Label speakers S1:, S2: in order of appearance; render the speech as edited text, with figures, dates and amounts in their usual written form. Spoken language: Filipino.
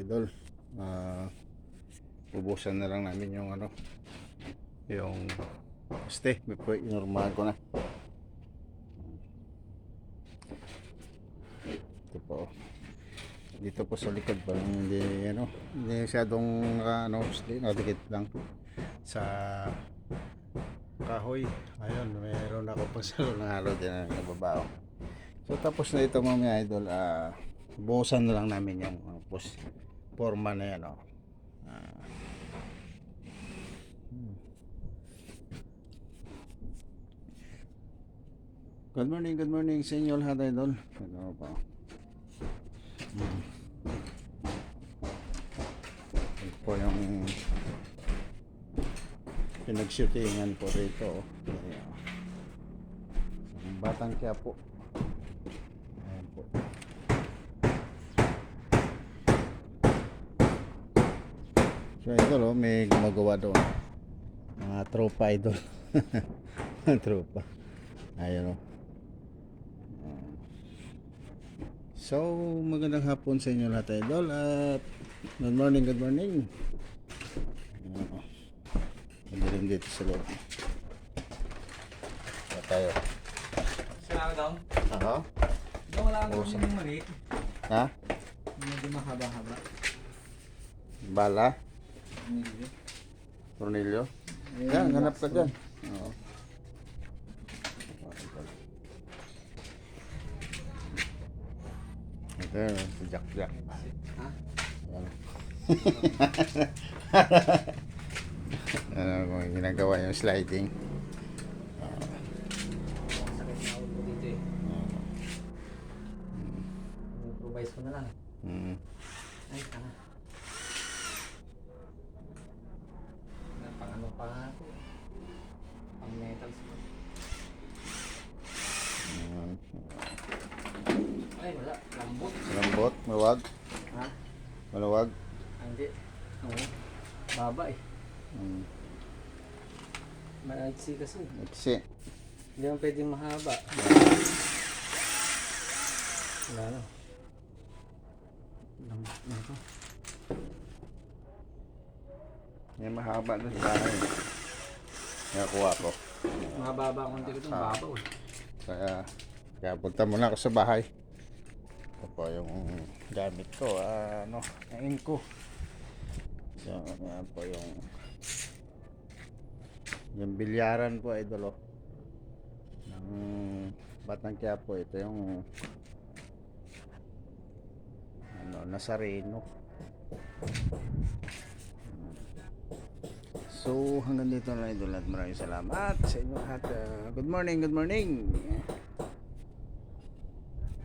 S1: idol. Ubusan na lang namin yung yung inormal ko na. Ito po. Dito po sa likod pa hindi masyadong nakadikit lang sa kahoy. Ayun, meron ako pang salon ng araw din na nababao. So tapos na ito mga idol, buhusan na lang namin yung forma na yan. Good morning sa inyo lahat idol. Ano pa? Ito po yung pinag-shootingan po rito. Ang Batang Quiapo. Ayan po. So idol, may gumagawa doon. Mga tropa idol. Tropa. Ayun. So, magandang hapon sa inyo lahat idol at good morning. Madilim dito sa loob. Kaya tayo.
S2: Saan daw?
S1: Aha.
S2: Ikaw wala kang yung maliit.
S1: Ha?
S2: Medyo mahaba-haba.
S1: Bala?
S2: Medyo.
S1: Tornilyo? Yan, hanap ka dyan. Oo. Ito, si Jack.
S2: Ha?
S1: Kung ginagawa yung sliding.
S2: Sakit na ako po dito eh. Improvise ko na lang eh. Ay, tanga. Pang pa nga ako. Pang metals ko. Ay, wala. Lambot.
S1: Lambot, maluwag.
S2: Ha?
S1: Maluwag.
S2: Hindi. Oo. Baba eh. Malaiksi kasi.
S1: Iksi.
S2: Hindi naman pwedeng mahaba. Wala na. Lambot na ito.
S1: Yan mahaba na sa bahay. Nakakuha ko.
S2: Mababa ang konti ko ito. Babaw eh.
S1: Kaya punta muna ako sa bahay. Ito po yung gamit ko. Ang ko. So, yan po yung bilyaran po idol ng Batang Quiapo. Ito yung Nazareno. So hanggang dito na idol at maraming salamat sa inyo lahat. Good morning.